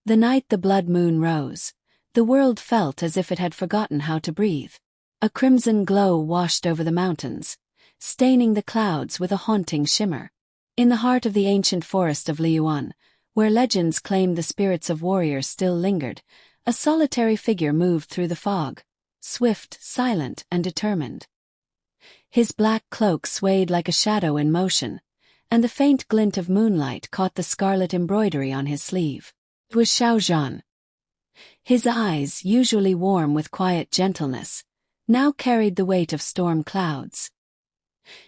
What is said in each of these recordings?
The night the blood moon rose, the world felt as if it had forgotten how to breathe. A crimson glow washed over the mountains, staining the clouds with a haunting shimmer. In the heart of the ancient forest of Liyuan, where legends claim the spirits of warriors still lingered, a solitary figure moved through the fog, swift, silent, and determined. His black cloak swayed like a shadow in motion, and the faint glint of moonlight caught the scarlet embroidery on his sleeve. It was Xiao Zhan. His eyes, usually warm with quiet gentleness, now carried the weight of storm clouds.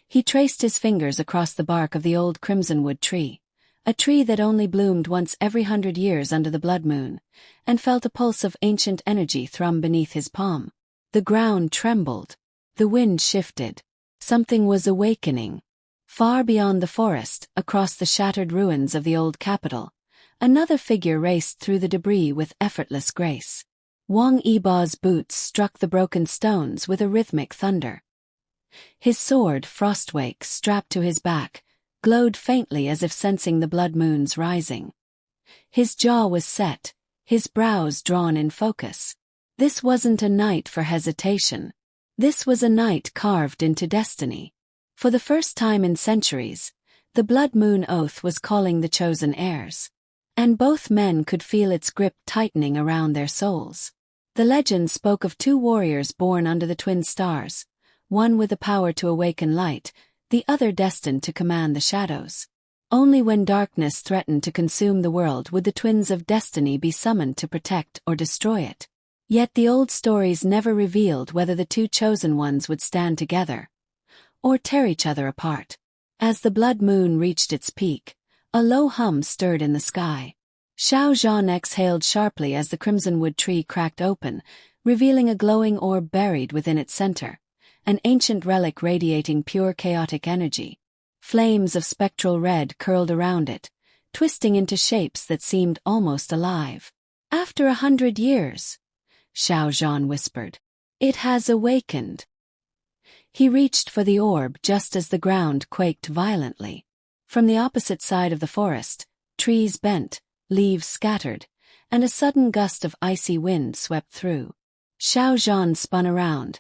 He traced his fingers across the bark of the old crimsonwood tree, a tree that only bloomed once every 100 years under the blood moon, and felt a pulse of ancient energy thrum beneath his palm. The ground trembled. The wind shifted. Something was awakening. Far beyond the forest, across the shattered ruins of the old capital, another figure raced through the debris with effortless grace. Wang Yibo's boots struck the broken stones with a rhythmic thunder. His sword, Frostwake, strapped to his back, glowed faintly as if sensing the blood moon's rising. His jaw was set, his brows drawn in focus. This wasn't a night for hesitation. This was a night carved into destiny. For the first time in centuries, the blood moon oath was calling the chosen heirs. And both men could feel its grip tightening around their souls. The legend spoke of two warriors born under the twin stars, one with the power to awaken light, the other destined to command the shadows. Only when darkness threatened to consume the world would the twins of destiny be summoned to protect or destroy it. Yet the old stories never revealed whether the two chosen ones would stand together or tear each other apart. As the blood moon reached its peak, a low hum stirred in the sky. Xiao Zhan exhaled sharply as the crimsonwood tree cracked open, revealing a glowing orb buried within its center, an ancient relic radiating pure chaotic energy. Flames of spectral red curled around it, twisting into shapes that seemed almost alive. "After 100 years," Xiao Zhan whispered, "it has awakened." He reached for the orb just as the ground quaked violently. From the opposite side of the forest, trees bent, leaves scattered, and a sudden gust of icy wind swept through. Xiao Zhan spun around,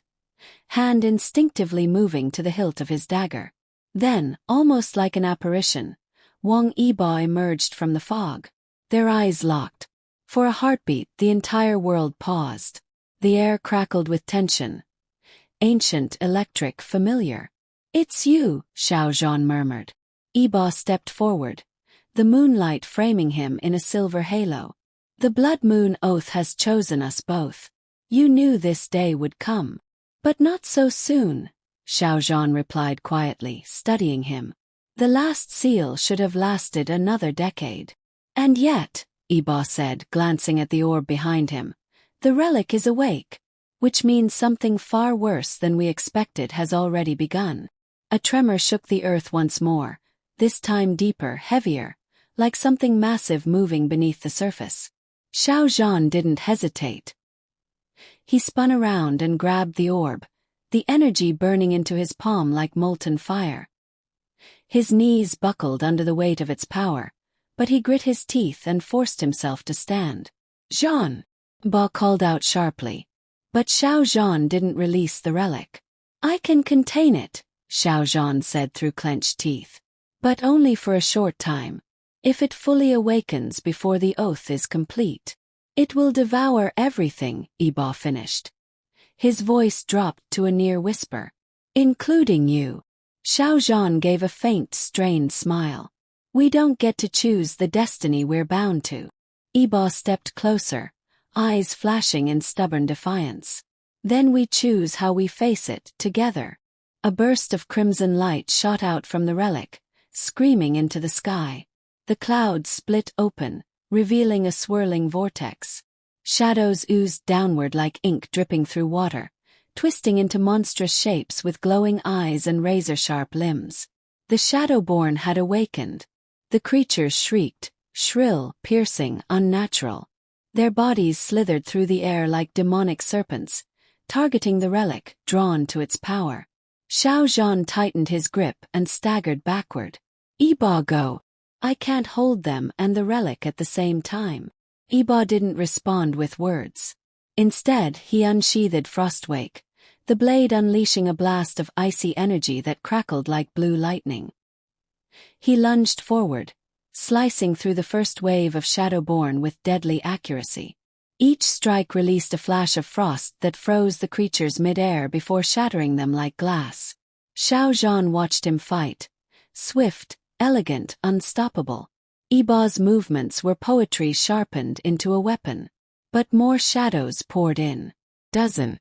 hand instinctively moving to the hilt of his dagger. Then, almost like an apparition, Wang Yibo emerged from the fog. Their eyes locked. For a heartbeat, the entire world paused. The air crackled with tension. Ancient, electric, familiar. "It's you," Xiao Zhan murmured. Yibo stepped forward, the moonlight framing him in a silver halo. "The blood moon oath has chosen us both. You knew this day would come. But not so soon," Xiao Zhan replied quietly, studying him. "The last seal should have lasted another decade." "And yet," Yibo said, glancing at the orb behind him, "the relic is awake, which means something far worse than we expected has already begun." A tremor shook the earth once more, this time deeper, heavier, like something massive moving beneath the surface. Xiao Zhan didn't hesitate. He spun around and grabbed the orb, the energy burning into his palm like molten fire. His knees buckled under the weight of its power, but he grit his teeth and forced himself to stand. "Zhan!" Ba called out sharply. But Xiao Zhan didn't release the relic. "I can contain it," Xiao Zhan said through clenched teeth. "But only for a short time. If it fully awakens before the oath is complete, it will devour everything," Yibo finished. His voice dropped to a near whisper. "Including you." Xiao Zhan gave a faint, strained smile. "We don't get to choose the destiny we're bound to." Yibo stepped closer, eyes flashing in stubborn defiance. "Then we choose how we face it, together." A burst of crimson light shot out from the relic, screaming into the sky. The clouds split open, revealing a swirling vortex. Shadows oozed downward like ink dripping through water, twisting into monstrous shapes with glowing eyes and razor-sharp limbs. The Shadowborn had awakened. The creatures shrieked, shrill, piercing, unnatural. Their bodies slithered through the air like demonic serpents, targeting the relic, drawn to its power. Xiao Zhan tightened his grip and staggered backward. "Yibo, go! I can't hold them and the relic at the same time." Yibo didn't respond with words. Instead, he unsheathed Frostwake, the blade unleashing a blast of icy energy that crackled like blue lightning. He lunged forward, slicing through the first wave of Shadowborn with deadly accuracy. Each strike released a flash of frost that froze the creatures mid-air before shattering them like glass. Xiao Zhan watched him fight. Swift, elegant, unstoppable. Yibo's movements were poetry sharpened into a weapon. But more shadows poured in. 12,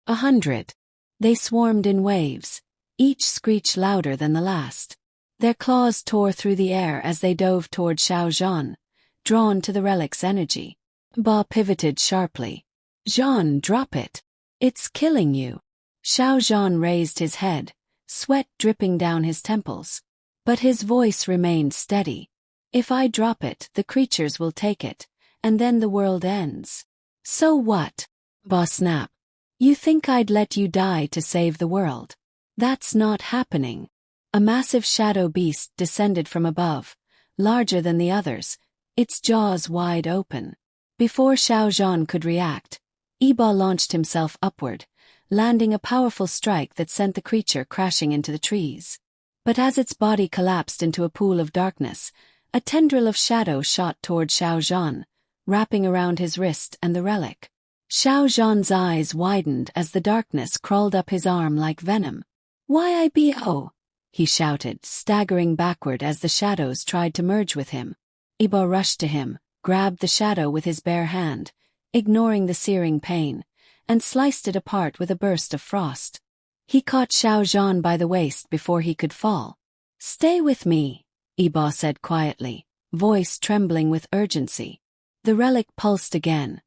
100. They swarmed in waves, each screech louder than the last. Their claws tore through the air as they dove toward Xiao Zhan, drawn to the relic's energy. Yibo pivoted sharply. "Zhan, drop it. It's killing you." Xiao Zhan raised his head, sweat dripping down his temples. But his voice remained steady. "If I drop it, the creatures will take it, and then the world ends." "So what?" Yibo snapped. "You think I'd let you die to save the world? That's not happening." A massive shadow beast descended from above, larger than the others, its jaws wide open. Before Xiao Zhan could react, Yibo launched himself upward, landing a powerful strike that sent the creature crashing into the trees. But as its body collapsed into a pool of darkness, a tendril of shadow shot toward Xiao Zhan, wrapping around his wrist and the relic. Xiao Zhan's eyes widened as the darkness crawled up his arm like venom. "Yibo!" he shouted, staggering backward as the shadows tried to merge with him. Yibo rushed to him, grabbed the shadow with his bare hand, ignoring the searing pain, and sliced it apart with a burst of frost. He caught Xiao Zhan by the waist before he could fall. "Stay with me," Yibo said quietly, voice trembling with urgency. The relic pulsed again.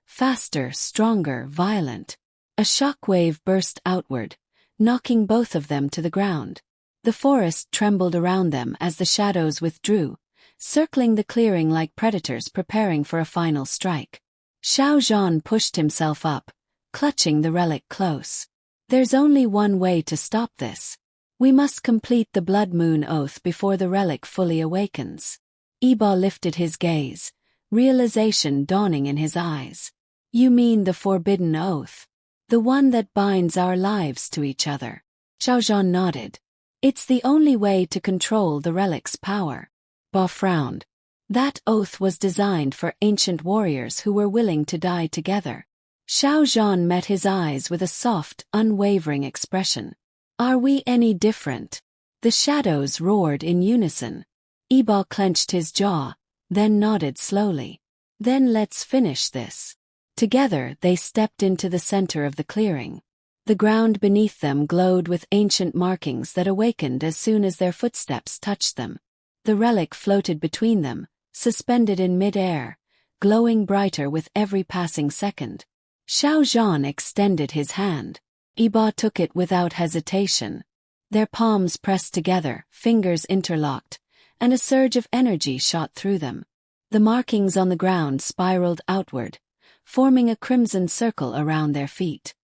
Faster, stronger, violent. A shockwave burst outward, knocking both of them to the ground. The forest trembled around them as the shadows withdrew, circling the clearing like predators preparing for a final strike. Xiao Zhan pushed himself up, clutching the relic close. "There's only one way to stop this. We must complete the Blood Moon Oath before the relic fully awakens." Yibo lifted his gaze, realization dawning in his eyes. "You mean the Forbidden Oath? The one that binds our lives to each other?" Xiao Zhan nodded. "It's the only way to control the relic's power." Yibo frowned. That oath was designed for ancient warriors who were willing to die together. Xiao Zhan met his eyes with a soft, unwavering expression. "Are we any different?" The shadows roared in unison. Yibo clenched his jaw, then nodded slowly. "Then let's finish this." Together they stepped into the center of the clearing. The ground beneath them glowed with ancient markings that awakened as soon as their footsteps touched them. The relic floated between them, suspended in mid-air, glowing brighter with every passing second. Xiao Zhan extended his hand. Yibo took it without hesitation. Their palms pressed together, fingers interlocked, and a surge of energy shot through them. The markings on the ground spiraled outward, forming a crimson circle around their feet.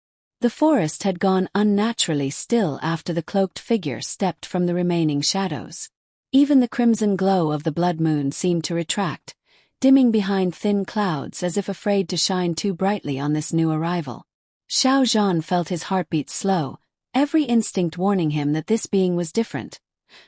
The forest had gone unnaturally still after the cloaked figure stepped from the remaining shadows. Even the crimson glow of the blood moon seemed to retract, dimming behind thin clouds as if afraid to shine too brightly on this new arrival. Xiao Zhan felt his heartbeat slow, every instinct warning him that this being was different.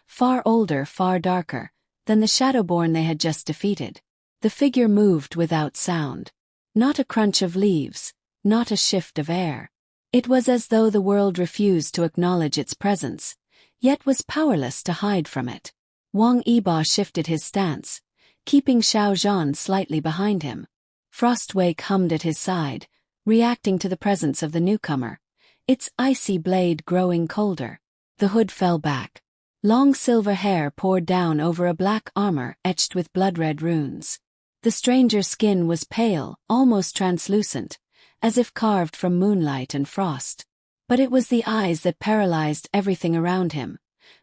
Far older, far darker, than the Shadowborn they had just defeated. The figure moved without sound. Not a crunch of leaves, not a shift of air. It was as though the world refused to acknowledge its presence, yet was powerless to hide from it. Wang Yibo shifted his stance, keeping Xiao Zhan slightly behind him. Frostwake hummed at his side, reacting to the presence of the newcomer, its icy blade growing colder. The hood fell back. Long silver hair poured down over a black armor etched with blood-red runes. The stranger's skin was pale, almost translucent, as if carved from moonlight and frost. But it was the eyes that paralyzed everything around him,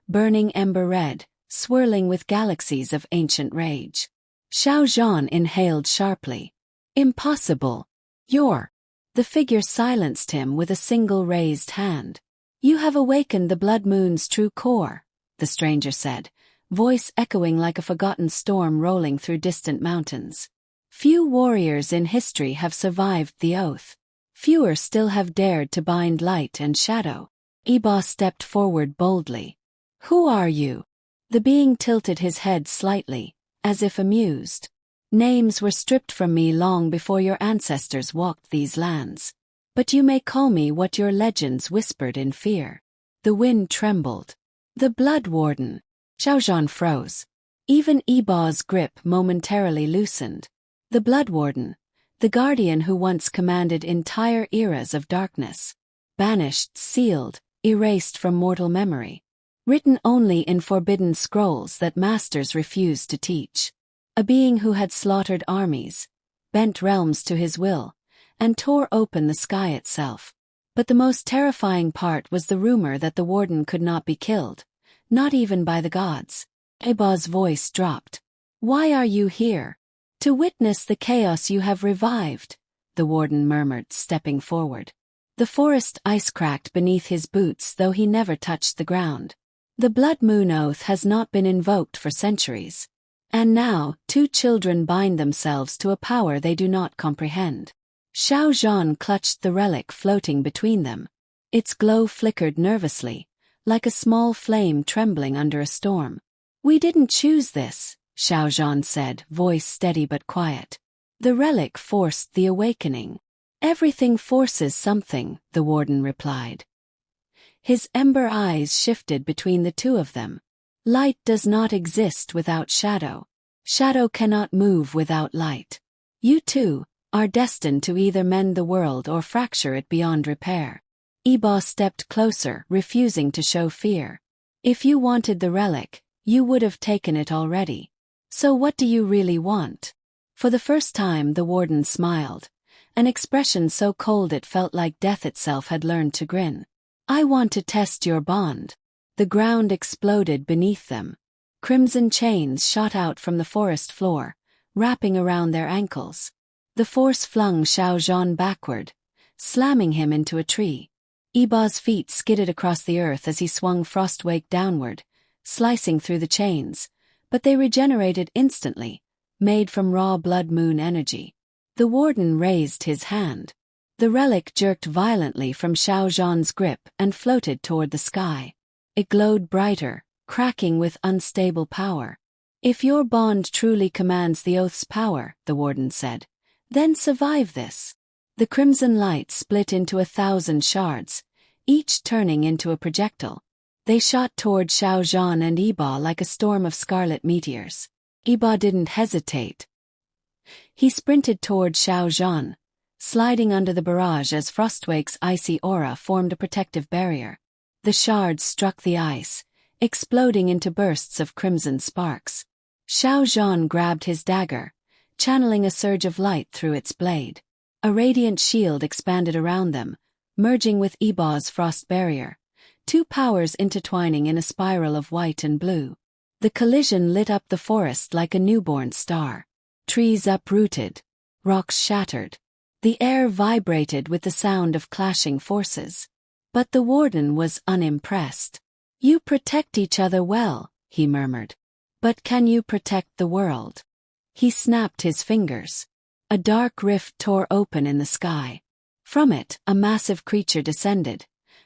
burning ember red, swirling with galaxies of ancient rage. Xiao Zhan inhaled sharply. "Impossible. You're—" The figure silenced him with a single raised hand. "You have awakened the blood moon's true core," the stranger said, voice echoing like a forgotten storm rolling through distant mountains. Few warriors in history have survived the oath. Fewer still have dared to bind light and shadow. Yibo stepped forward boldly. Who are you? The being tilted his head slightly, as if amused. Names were stripped from me long before your ancestors walked these lands. But you may call me what your legends whispered in fear. The wind trembled. The Blood Warden. Xiao Zhan froze. Even Yibo's grip momentarily loosened. The Blood Warden, the guardian who once commanded entire eras of darkness. Banished, sealed, erased from mortal memory. Written only in forbidden scrolls that masters refused to teach. A being who had slaughtered armies, bent realms to his will, and tore open the sky itself. But the most terrifying part was the rumor that the warden could not be killed, not even by the gods. Yibo's voice dropped. Why are you here? To witness the chaos you have revived, the warden murmured, stepping forward. The forest ice cracked beneath his boots, though he never touched the ground. The Blood Moon Oath has not been invoked for centuries. And now, two children bind themselves to a power they do not comprehend. Xiao Zhan clutched the relic floating between them. Its glow flickered nervously, like a small flame trembling under a storm. We didn't choose this, Xiao Zhan said, voice steady but quiet. The relic forced the awakening. Everything forces something, the warden replied. His ember eyes shifted between the two of them. Light does not exist without shadow. Shadow cannot move without light. You two are destined to either mend the world or fracture it beyond repair. Yibo stepped closer, refusing to show fear. If you wanted the relic, you would have taken it already. So what do you really want? For the first time the warden smiled, an expression so cold it felt like death itself had learned to grin. I want to test your bond. The ground exploded beneath them. Crimson chains shot out from the forest floor, wrapping around their ankles. The force flung Xiao Zhan backward, slamming him into a tree. Yibo's feet skidded across the earth as he swung Frostwake downward, slicing through the chains, but they regenerated instantly, made from raw blood moon energy. The warden raised his hand. The relic jerked violently from Xiao Zhan's grip and floated toward the sky. It glowed brighter, cracking with unstable power. If your bond truly commands the oath's power, the warden said, then survive this. The crimson light split into 1,000 shards, each turning into a projectile. They shot toward Xiao Zhan and Yibo like a storm of scarlet meteors. Yibo didn't hesitate. He sprinted toward Xiao Zhan, sliding under the barrage as Frostwake's icy aura formed a protective barrier. The shards struck the ice, exploding into bursts of crimson sparks. Xiao Zhan grabbed his dagger, channeling a surge of light through its blade. A radiant shield expanded around them, merging with Yibo's frost barrier, two powers intertwining in a spiral of white and blue. The collision lit up the forest like a newborn star. Trees uprooted, rocks shattered. The air vibrated with the sound of clashing forces. But the warden was unimpressed. You protect each other well, he murmured. But can you protect the world? He snapped his fingers. A dark rift tore open in the sky. From it, a massive creature descended,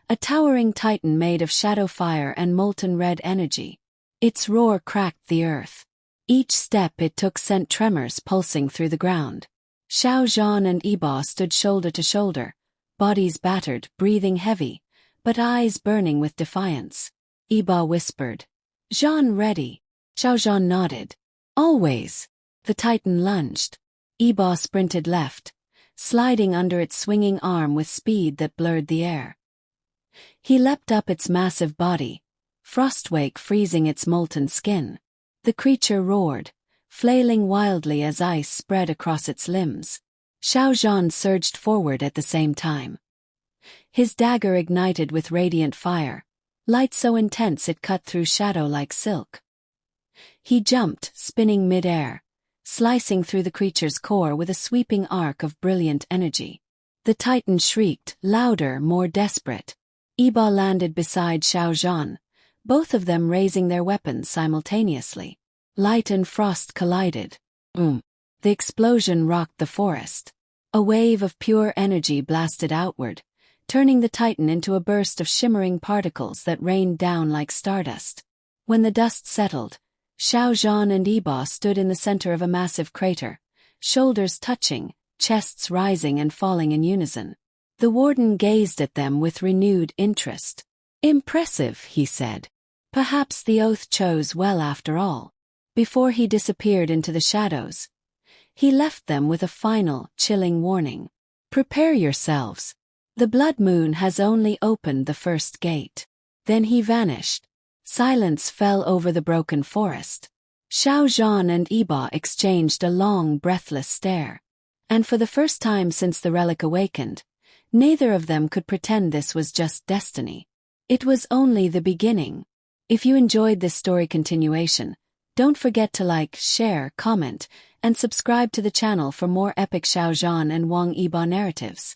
a towering titan made of shadow fire and molten red energy. Its roar cracked the earth. Each step it took sent tremors pulsing through the ground. Xiao Zhan and Yibo stood shoulder to shoulder, bodies battered, breathing heavy, but eyes burning with defiance. Yibo whispered, Zhan ready. Xiao Zhan nodded. Always. The titan lunged. Yibo sprinted left, sliding under its swinging arm with speed that blurred the air. He leapt up its massive body, Frostwake freezing its molten skin. The creature roared, flailing wildly as ice spread across its limbs. Xiao Zhan surged forward at the same time. His dagger ignited with radiant fire, light so intense it cut through shadow like silk. He jumped, spinning mid-air, slicing through the creature's core with a sweeping arc of brilliant energy. The titan shrieked, louder, more desperate. Yibo landed beside Xiao Zhan, both of them raising their weapons simultaneously. Light and frost collided. The explosion rocked the forest. A wave of pure energy blasted outward, turning the titan into a burst of shimmering particles that rained down like stardust. When the dust settled, Xiao Zhan and Yibo stood in the center of a massive crater, shoulders touching, chests rising and falling in unison. The warden gazed at them with renewed interest. "Impressive," he said. "Perhaps the oath chose well after all." Before he disappeared into the shadows, he left them with a final, chilling warning. "Prepare yourselves. The blood moon has only opened the first gate." Then he vanished. Silence fell over the broken forest. Xiao Zhan and Yibo exchanged a long, breathless stare. And for the first time since the relic awakened, neither of them could pretend this was just destiny. It was only the beginning. If you enjoyed this story continuation, don't forget to like, share, comment, and subscribe to the channel for more epic Xiao Zhan and Wang Yibo narratives.